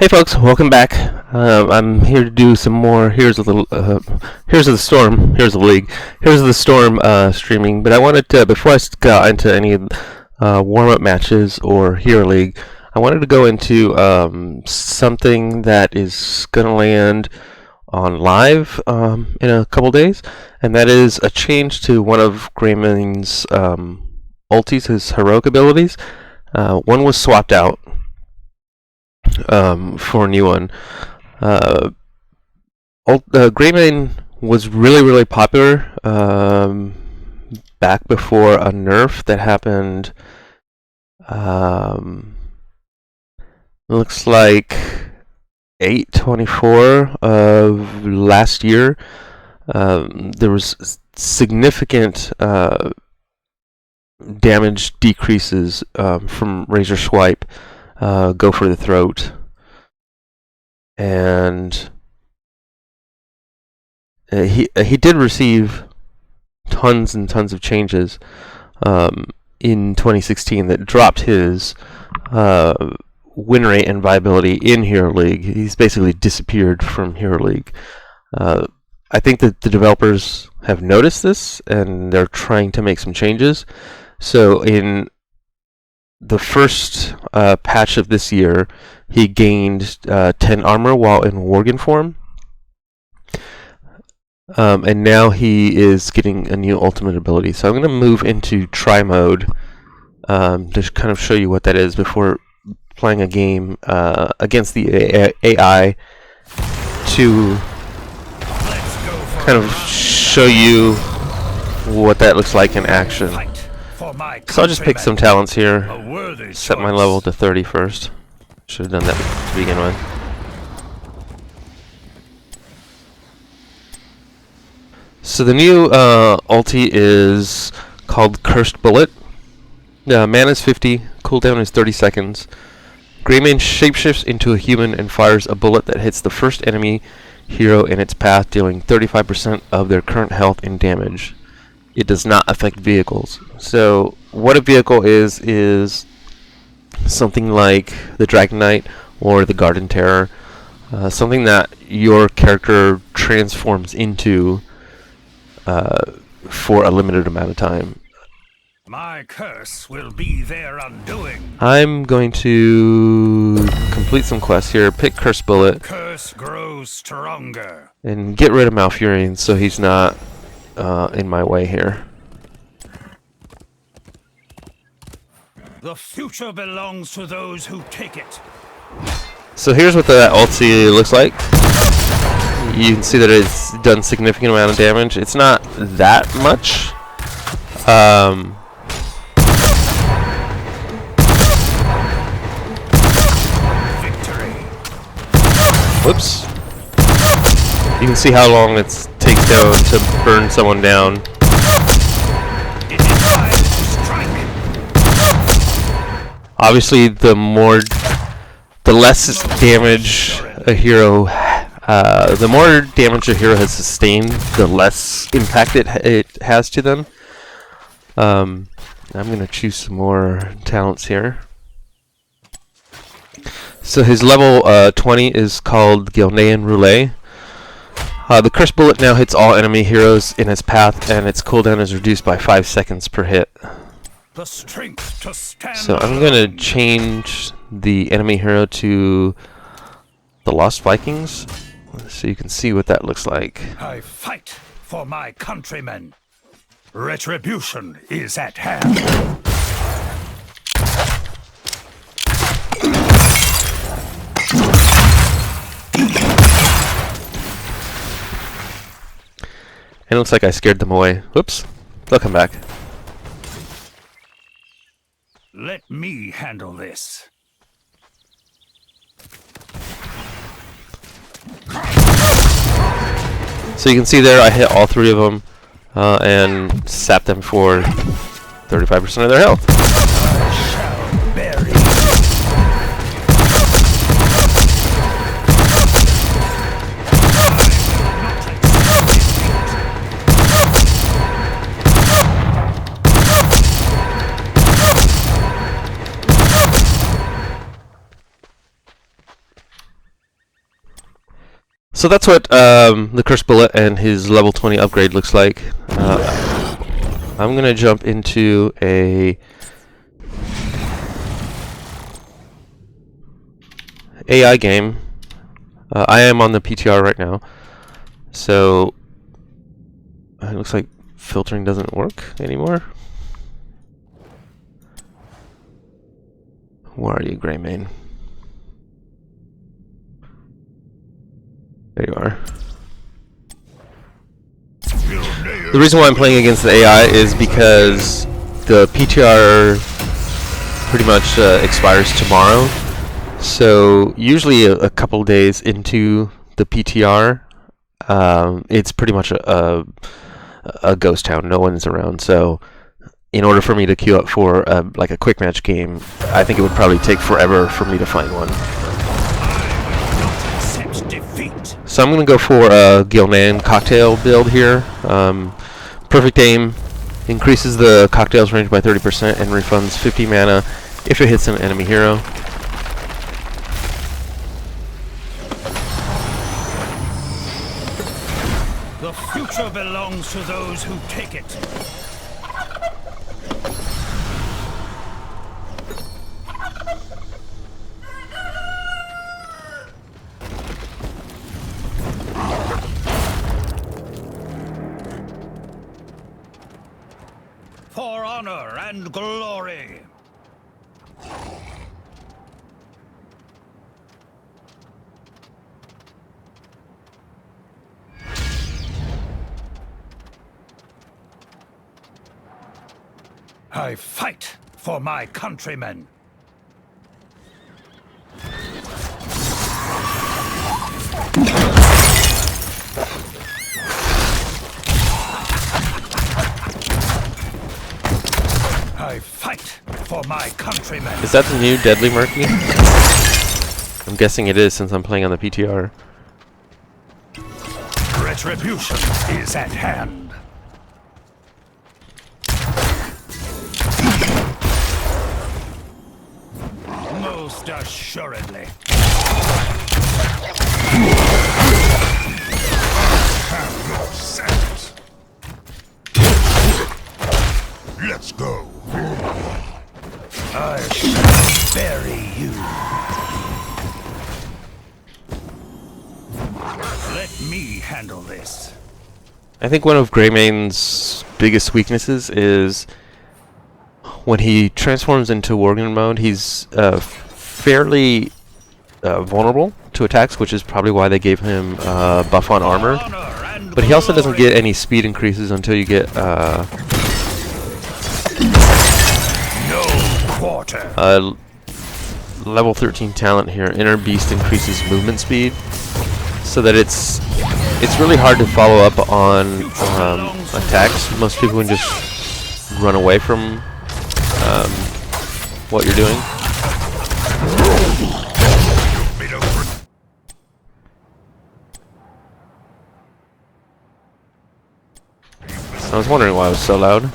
Hey folks, welcome back. I'm here to do some more Here's of the Storm, Here's of the League, Here's of the Storm streaming. But I wanted to, before I got into any warm-up matches or Hero League, I wanted to go into something that is going to land on live in a couple days, and that is a change to one of Greymane's ultis, his heroic abilities. One was swapped out for a new one. Greymane was really popular back before a nerf that happened. Looks like 8/24 of last year. There was significant damage decreases from Razor Swipe. Go for the throat, and he did receive tons and tons of changes in 2016 that dropped his win rate and viability in Hero League. He's basically disappeared from Hero League. I think that the developers have noticed this and they're trying to make some changes. So in the first patch of this year, he gained 10 armor while in Worgen form. And now he is getting a new ultimate ability. So I'm going to move into try mode to kind of show you what that is before playing a game against the AI to kind of show you what that looks like in action. So I'll just pick some talents here, set my level to 30 first. Should have done that to begin with. So the new ulti is called Cursed Bullet. Mana is 50, cooldown is 30 seconds. Greymane shapeshifts into a human and fires a bullet that hits the first enemy hero in its path, dealing 35% of their current health and damage. It does not affect vehicles. So what a vehicle is something like the Dragon Knight or the Garden Terror, something that your character transforms into for a limited amount of time. My curse will be their undoing. I'm going to complete some quests here, pick Cursed Bullet, Curse grows stronger, and get rid of Malfurion so he's not in my way here. the future belongs to those who take it. So here's what the ulti looks like. You can see that it's done significant amount of damage. It's not that much. Victory. Whoops. You can see how long it takes to burn someone down. It is time to strike. Obviously, the less damage a hero, the more damage a hero has sustained, the less impact it has to them. I'm gonna choose some more talents here. So his level 20 is called Greymane Roulette. The Cursed Bullet now hits all enemy heroes in its path, and its cooldown is reduced by 5 seconds per hit. The strength to stand So I'm alone. going to change the enemy hero to the Lost Vikings, so you can see what that looks like. I fight for my countrymen. Retribution is at hand. And it looks like I scared them away. Whoops. They'll come back. Let me handle this. So you can see there I hit all 3 of them and sapped them for 35% of their health. I shall bury. So that's what the Cursed Bullet and his level 20 upgrade looks like. I'm gonna jump into a AI game. I am on the PTR right now, so it looks like filtering doesn't work anymore. Where are you, Greymane? There you are. The reason why I'm playing against the AI is because the PTR pretty much expires tomorrow. So usually a couple days into the PTR, it's pretty much a ghost town. No one's around. So in order for me to queue up for like a quick match game, I think it would probably take forever for me to find one. So I'm going to go for a Greymane cocktail build here. Perfect aim, increases the cocktail's range by 30% and refunds 50 mana if it hits an enemy hero. The future belongs to those who take it. For honor and glory. I fight for my countrymen. I fight for my countrymen. Is that the new Deadly Murky? I'm guessing it is since I'm playing on the PTR. Retribution is at hand. Most assuredly. Have your sense. Let's go. I shall bury you. Let me handle this. I think one of Greymane's biggest weaknesses is when he transforms into Worgen mode, he's fairly vulnerable to attacks, which is probably why they gave him buff on armor. But he also doesn't get any speed increases until you get level 13 talent here. Inner Beast increases movement speed, so that it's really hard to follow up on attacks. Most people can just run away from what you're doing. I was wondering why it was so loud.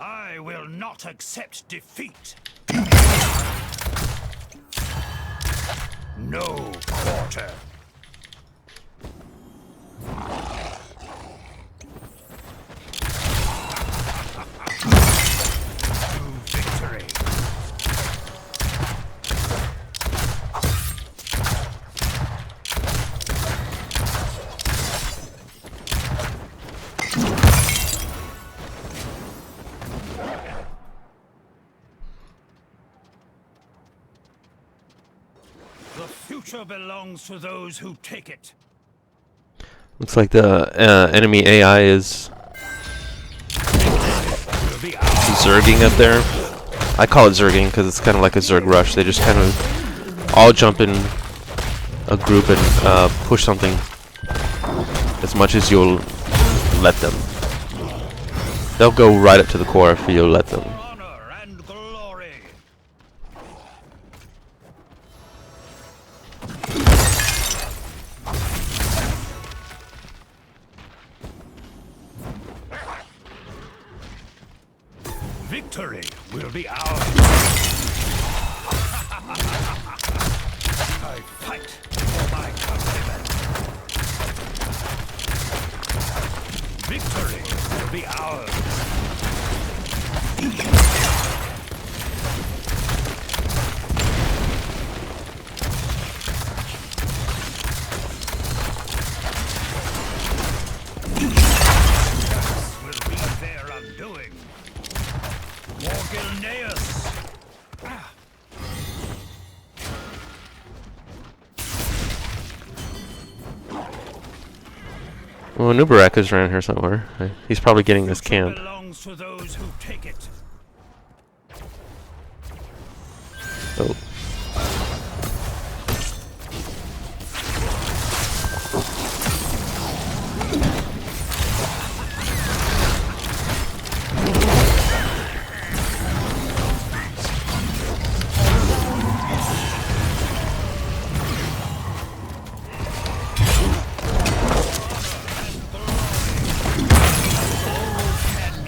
I will not accept defeat. No quarter. To victory. The future belongs to those who take it. Looks like the enemy AI is zerging up there. I call it zerging because it's kind of like a zerg rush. They just kind of all jump in a group and push something as much as you'll let them. They'll go right up to the core if you'll let them. Honor and glory. Victory will be ours. I fight for my countrymen. Victory will be ours. Will be their undoing. Morganaeus. Well, Nubarak is around here somewhere. He's probably getting this camp. Belongs to those who take it. Oh.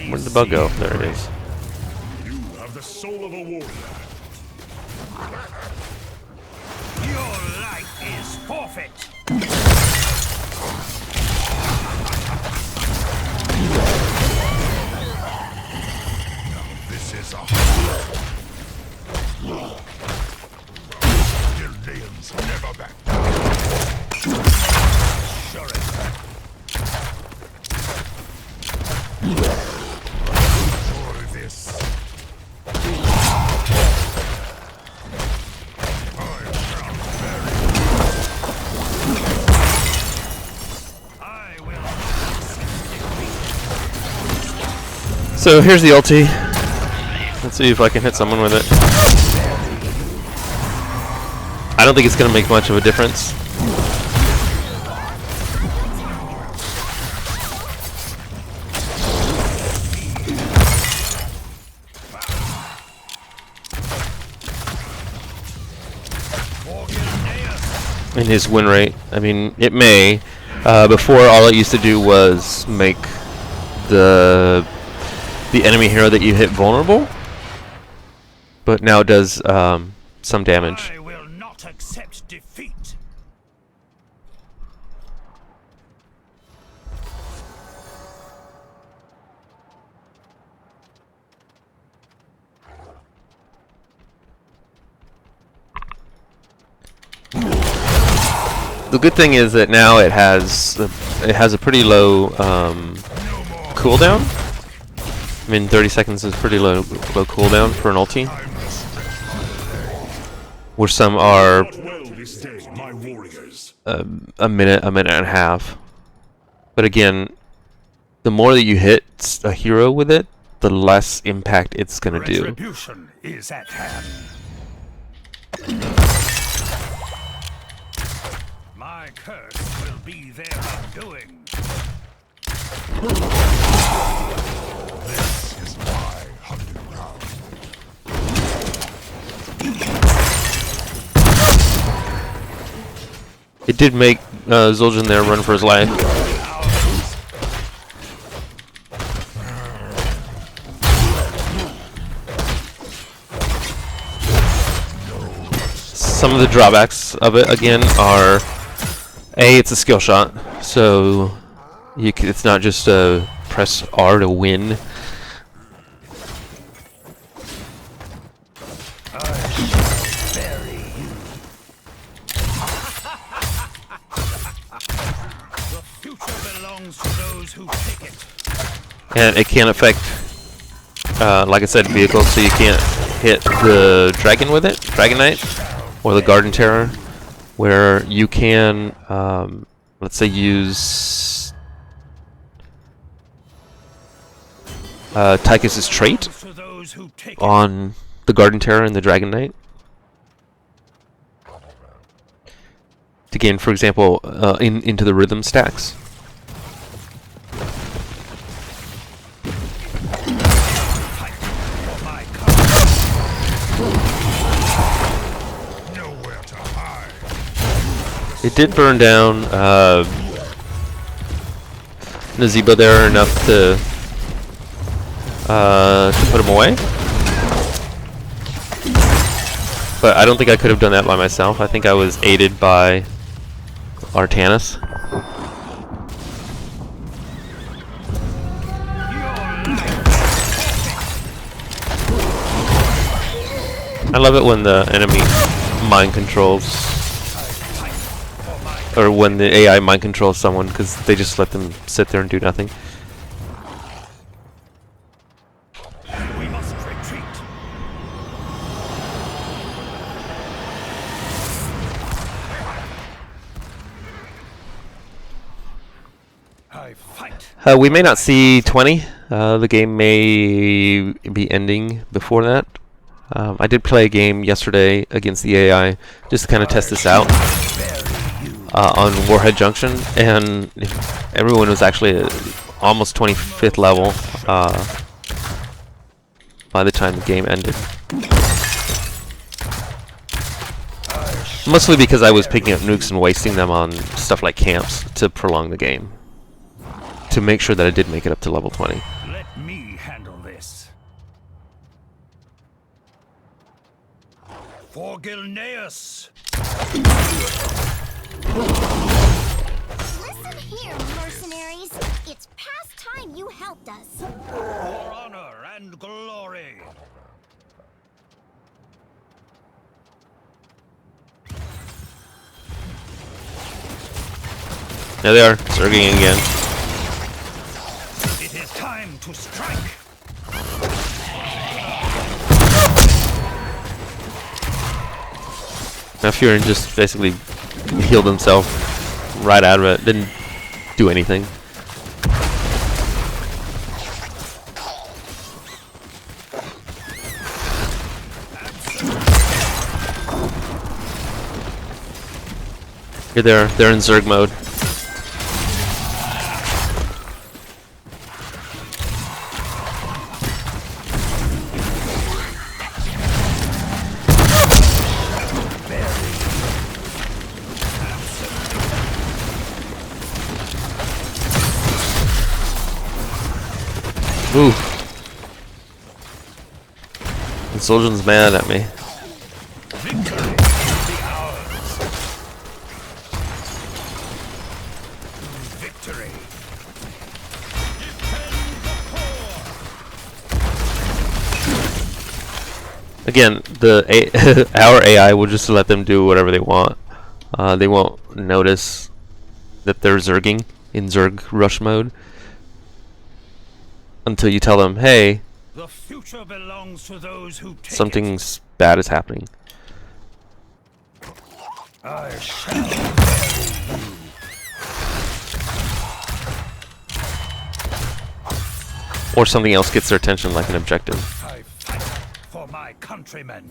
Where did the bug go? There it is. You have the soul of a warrior. Your life is forfeit. Now this is a Gildeans never back down. Sure enough. For this. I will. So here's the ulti. Let's see if I can hit someone with it. I don't think it's going to make much of a difference. In his win rate, I mean, it may. Before, all it used to do was make the enemy hero that you hit vulnerable, but now it does some damage. I will not accept defeat. The good thing is that now it has a pretty low cooldown. I mean, 30 seconds is pretty low cooldown for an ulti, where some are a minute and a half. But again, the more that you hit a hero with it, the less impact it's gonna do. Retribution is at hand. My curse will be their undoing. This is my hunting ground. It did make Zul'jin there run for his life. Some of the drawbacks of it, again, are it's a skill shot, so it's not just press R to win. The future belongs to those who take it. And it can affect, like I said, vehicles, so you can't hit the dragon with it, Dragon Knight, or the Garden Terror, where you can let's say, use Tychus's trait on the Garden Terror and the Dragon Knight to gain, for example, into the rhythm stacks. It did burn down Nazeebo there enough to put him away. But I don't think I could have done that by myself. I think I was aided by Artanis. I love it when the enemy mind controls, or when the AI mind controls someone, because they just let them sit there and do nothing. We must retreat. I fight. We may not see 20. The game may be ending before that. I did play a game yesterday against the AI just to kind of test this out on Warhead Junction, and everyone was actually almost 25th level by the time the game ended. Mostly because I was picking up nukes and wasting them on stuff like camps to prolong the game, to make sure that I did make it up to level 20. Let me handle this. For Gilneas. Listen here, mercenaries. It's past time you helped us. For honor and glory. There they are, surging again. It is time to strike. Now Furin just basically healed himself right out of it. Didn't do anything. Here they're in Zerg mode. Ooh. The soldier's mad at me. Victory will be ours. Victory. Again, our AI will just let them do whatever they want. They won't notice that they're zerging in Zerg rush mode until you tell them, hey, The future belongs to those who take something's bad is happening. I shall. Or something else gets their attention, like an objective. I fight for my countrymen.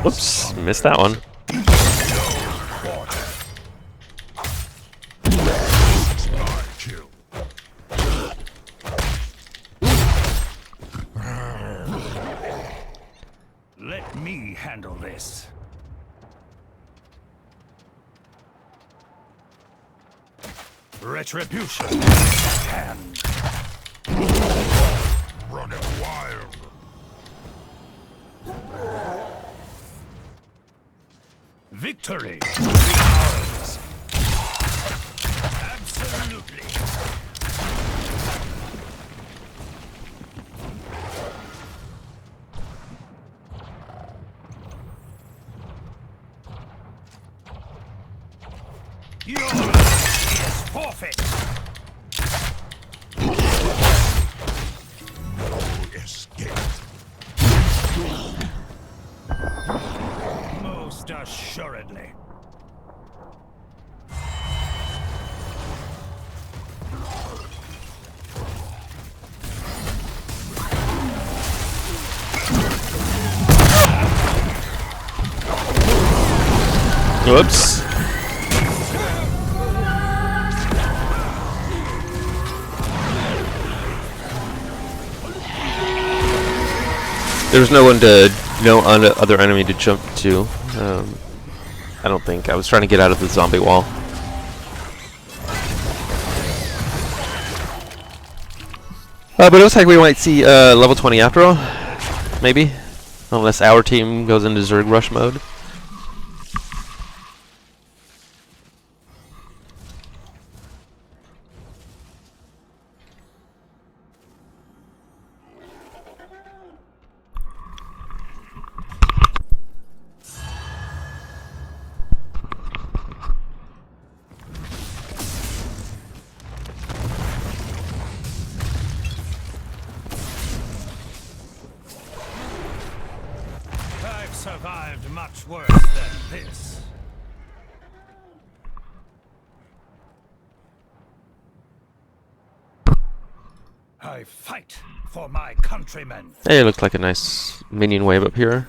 Whoops, missed that one. Let me handle this. Retribution is at hand. Running wild. Victory will be ours. Absolutely. Your life is forfeit. No escape. Assuredly. Whoops. There's no one to, no other enemy to jump to. I don't think. I was trying to get out of the zombie wall. But it looks like we might see level 20 after all. Maybe. Unless our team goes into Zerg Rush mode. I've survived much worse than this. I fight for my countrymen. Hey, it looked like a nice minion wave up here.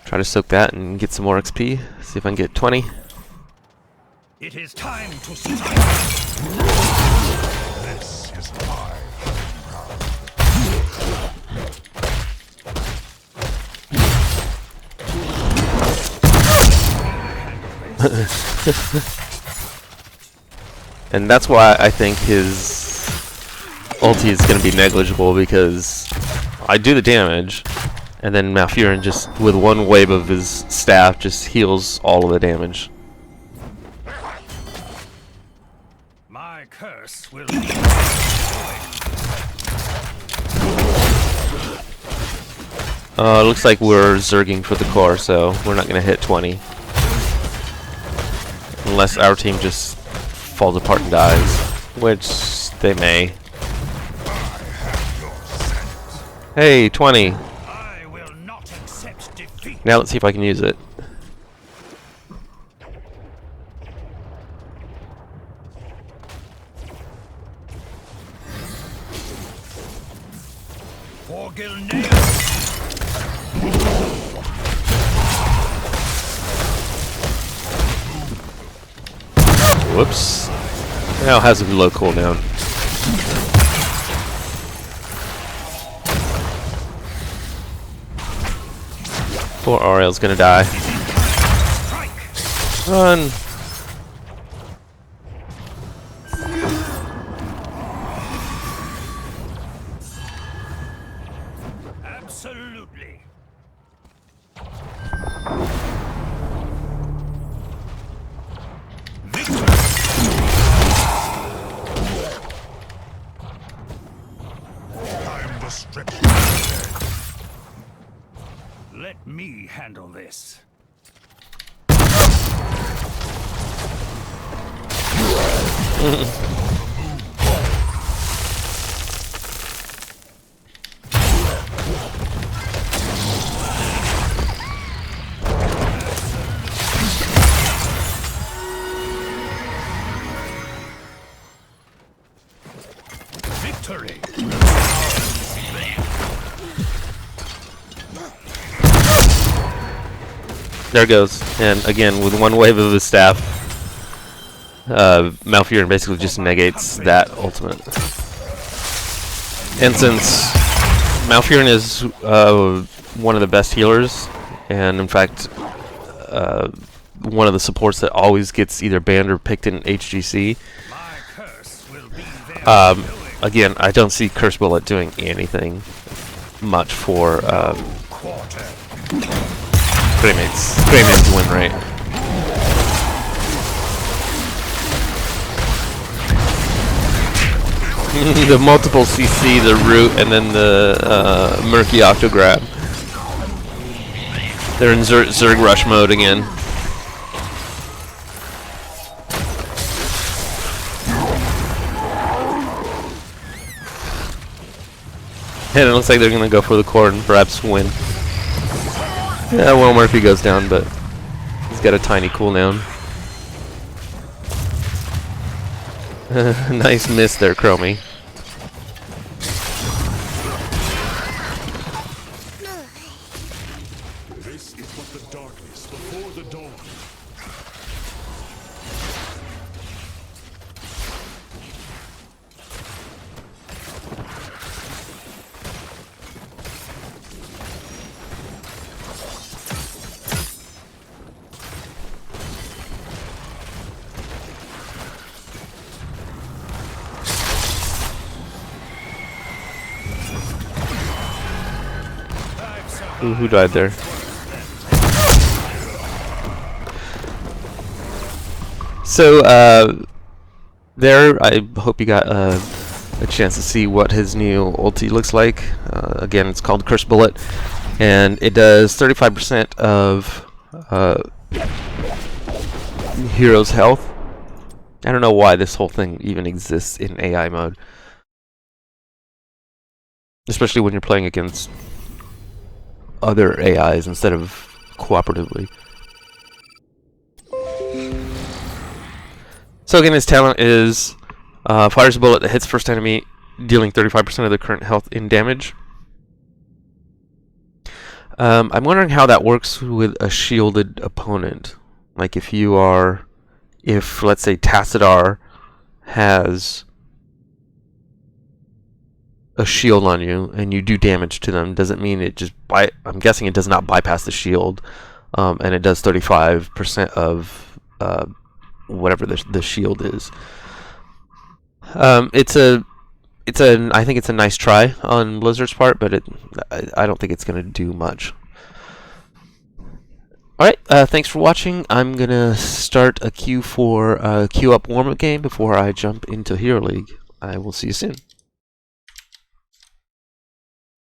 Try to soak that and get some more XP. See if I can get 20. It is time to strike. This is my And that's why I think his ulti is going to be negligible, because I do the damage, and then Malfurion just, with one wave of his staff, just heals all of the damage. My curse will be It looks like we're zerging for the core, so we're not going to hit 20. Unless our team just falls apart and dies, which they may. Hey, 20. I will not accept defeat. Now let's see if I can use it. For Gilneas. Whoops. Now it has a low cooldown. Poor Ariel's gonna die. Run! Absolutely. Time to strip. Let me handle this. Victory. There it goes. And again, with one wave of his staff, Malfurion basically just negates that ultimate. And since Malfurion is one of the best healers, and in fact, one of the supports that always gets either banned or picked in HGC, My curse will be their doing. again, I don't see Curse Bullet doing anything much for Quarter. Greymane's win rate. The multiple CC, the root, and then the Murky Octograb. They're in Zerg Rush mode again. And it looks like they're going to go for the core and perhaps win. Yeah, well, Murphy goes down, but He's got a tiny cooldown. Nice miss there, Chromie. This is but the darkness before the dawn. Ooh, who died there? So, there, I hope you got a chance to see what his new ulti looks like. Again, it's called Cursed Bullet, and it does 35% of hero's health. I don't know why this whole thing even exists in AI mode, especially when you're playing against other AIs instead of cooperatively. So again, his talent is fires a bullet that hits first enemy, dealing 35% of the current health in damage. I'm wondering how that works with a shielded opponent. Like if let's say Tassadar has a shield on you and you do damage to them, does it mean it just I'm guessing it does not bypass the shield, and it does 35% of whatever the shield is. I think it's a nice try on Blizzard's part, but I don't think it's going to do much. Alright, thanks for watching. I'm going to start a queue for queue up warm-up game before I jump into Hero League. I will see you soon.